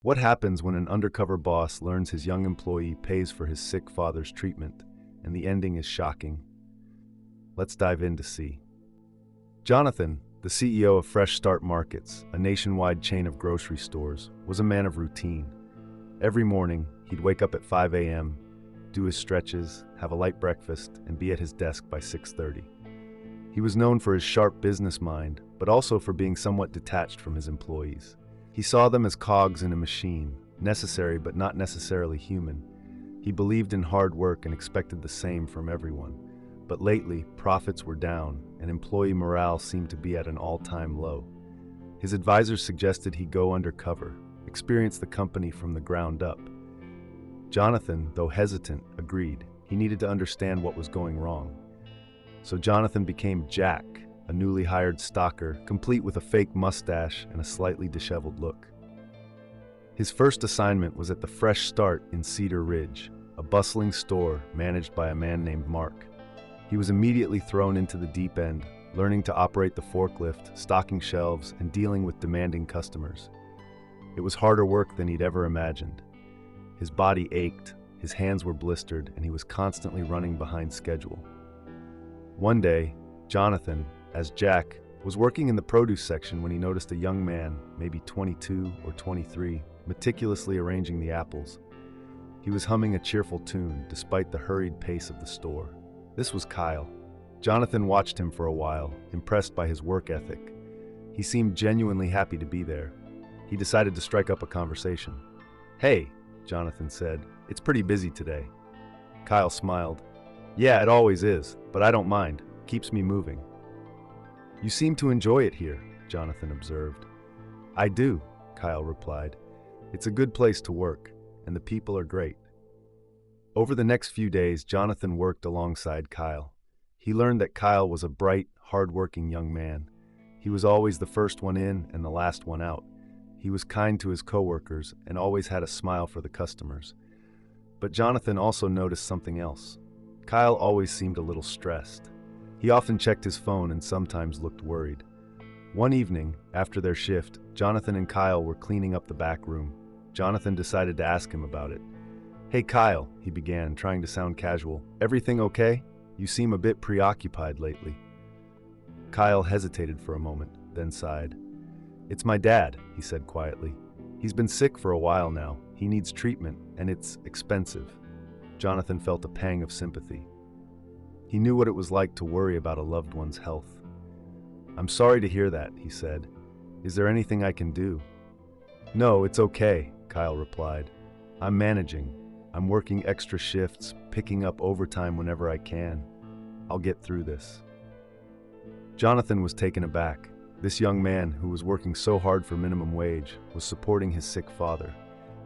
What happens when an undercover boss learns his young employee pays for his sick father's treatment, and the ending is shocking? Let's dive in to see. Johnathan, the CEO of Fresh Start Markets, a nationwide chain of grocery stores, was a man of routine. Every morning, he'd wake up at 5 a.m., do his stretches, have a light breakfast, and be at his desk by 6:30. He was known for his sharp business mind, but also for being somewhat detached from his employees. He saw them as cogs in a machine, necessary but not necessarily human. He believed in hard work and expected the same from everyone. But lately, profits were down, and employee morale seemed to be at an all-time low. His advisors suggested he go undercover, experience the company from the ground up. Johnathan, though hesitant, agreed. He needed to understand what was going wrong. So Johnathan became Jack, a newly hired stalker, complete with a fake mustache and a slightly disheveled look. His first assignment was at the Fresh Start in Cedar Ridge, a bustling store managed by a man named Mark. He was immediately thrown into the deep end, learning to operate the forklift, stocking shelves, and dealing with demanding customers. It was harder work than he'd ever imagined. His body ached, his hands were blistered, and he was constantly running behind schedule. One day, Johnathan, as Jack, was working in the produce section when he noticed a young man, maybe 22 or 23, meticulously arranging the apples. He was humming a cheerful tune despite the hurried pace of the store. This was Kyle. Johnathan watched him for a while, impressed by his work ethic. He seemed genuinely happy to be there. He decided to strike up a conversation. "Hey," Johnathan said, "it's pretty busy today." Kyle smiled. "Yeah, it always is, but I don't mind. Keeps me moving." "You seem to enjoy it here," Johnathan observed. "I do," Kyle replied. "It's a good place to work, and the people are great." Over the next few days, Johnathan worked alongside Kyle. He learned that Kyle was a bright, hard-working young man. He was always the first one in and the last one out. He was kind to his coworkers and always had a smile for the customers. But Johnathan also noticed something else. Kyle always seemed a little stressed. He often checked his phone and sometimes looked worried. One evening, after their shift, Johnathan and Kyle were cleaning up the back room. Johnathan decided to ask him about it. "Hey Kyle," he began, trying to sound casual. "Everything okay? You seem a bit preoccupied lately." Kyle hesitated for a moment, then sighed. "It's my dad," he said quietly. "He's been sick for a while now. He needs treatment, and it's expensive." Johnathan felt a pang of sympathy. He knew what it was like to worry about a loved one's health. "I'm sorry to hear that," he said. "Is there anything I can do?" "No, it's okay," Kyle replied. "I'm managing. I'm working extra shifts, picking up overtime whenever I can. I'll get through this." Johnathan was taken aback. This young man, who was working so hard for minimum wage, was supporting his sick father.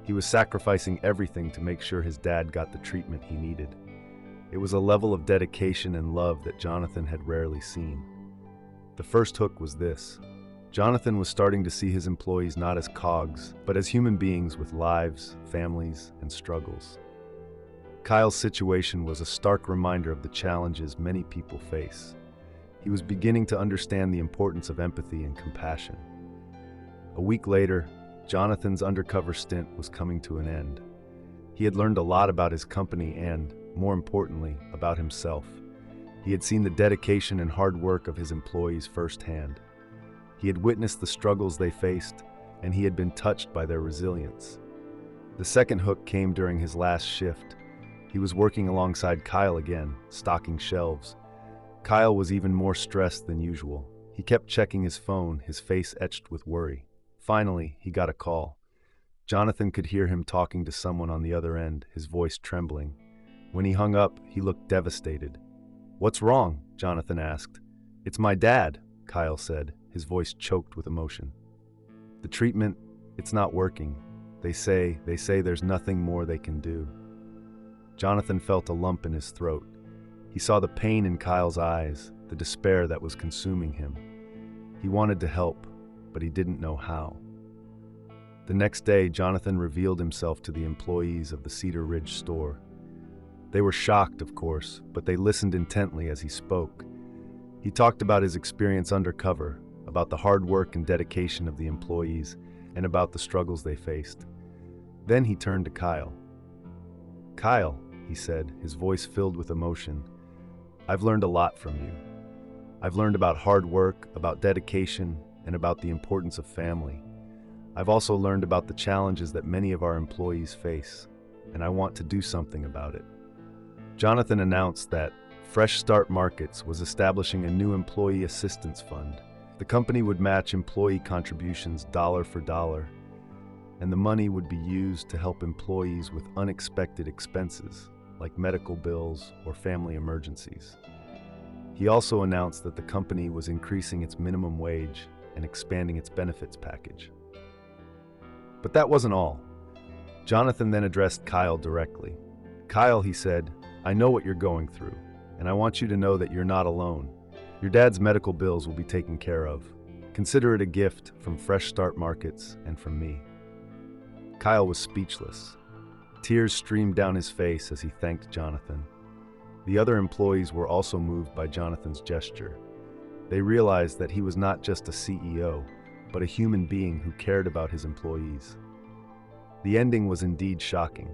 He was sacrificing everything to make sure his dad got the treatment he needed. It was a level of dedication and love that Johnathan had rarely seen. The first hook was this. Johnathan was starting to see his employees not as cogs, but as human beings with lives, families, and struggles. Kyle's situation was a stark reminder of the challenges many people face. He was beginning to understand the importance of empathy and compassion. A week later, Johnathan's undercover stint was coming to an end. He had learned a lot about his company and, more importantly, about himself. He had seen the dedication and hard work of his employees firsthand. He had witnessed the struggles they faced, and he had been touched by their resilience. The second hook came during his last shift. He was working alongside Kyle again, stocking shelves. Kyle was even more stressed than usual. He kept checking his phone, his face etched with worry. Finally, he got a call. Johnathan could hear him talking to someone on the other end, his voice trembling. When he hung up, he looked devastated. "What's wrong?" Johnathan asked. "It's my dad," Kyle said, his voice choked with emotion. "The treatment, it's not working. They say there's nothing more they can do." Johnathan felt a lump in his throat. He saw the pain in Kyle's eyes, the despair that was consuming him. He wanted to help, but he didn't know how. The next day, Johnathan revealed himself to the employees of the Cedar Ridge store. They were shocked, of course, but they listened intently as he spoke. He talked about his experience undercover, about the hard work and dedication of the employees, and about the struggles they faced. Then he turned to Kyle. "Kyle," he said, his voice filled with emotion, "I've learned a lot from you. I've learned about hard work, about dedication, and about the importance of family. I've also learned about the challenges that many of our employees face, and I want to do something about it." Johnathan announced that Fresh Start Markets was establishing a new employee assistance fund. The company would match employee contributions dollar for dollar, and the money would be used to help employees with unexpected expenses, like medical bills or family emergencies. He also announced that the company was increasing its minimum wage and expanding its benefits package. But that wasn't all. Johnathan then addressed Kyle directly. "Kyle," he said, "I know what you're going through, and I want you to know that you're not alone. Your dad's medical bills will be taken care of. Consider it a gift from Fresh Start Markets and from me." Kyle was speechless. Tears streamed down his face as he thanked Johnathan. The other employees were also moved by Johnathan's gesture. They realized that he was not just a CEO, but a human being who cared about his employees. The ending was indeed shocking.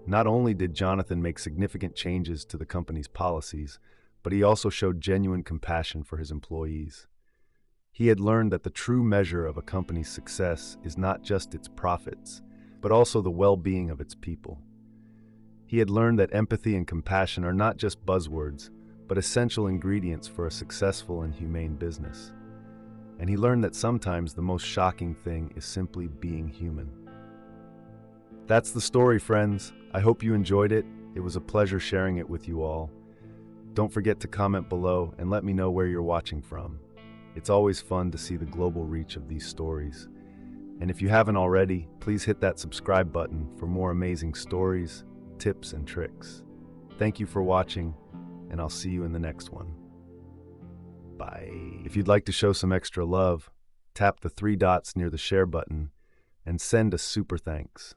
Not only did Johnathan make significant changes to the company's policies, but he also showed genuine compassion for his employees. He had learned that the true measure of a company's success is not just its profits, but also the well-being of its people. He had learned that empathy and compassion are not just buzzwords, but essential ingredients for a successful and humane business. And he learned that sometimes the most shocking thing is simply being human. That's the story, friends. I hope you enjoyed it. It was a pleasure sharing it with you all. Don't forget to comment below and let me know where you're watching from. It's always fun to see the global reach of these stories. And if you haven't already, please hit that subscribe button for more amazing stories, tips, and tricks. Thank you for watching, and I'll see you in the next one. Bye. If you'd like to show some extra love, tap the 3 dots near the share button and send a super thanks.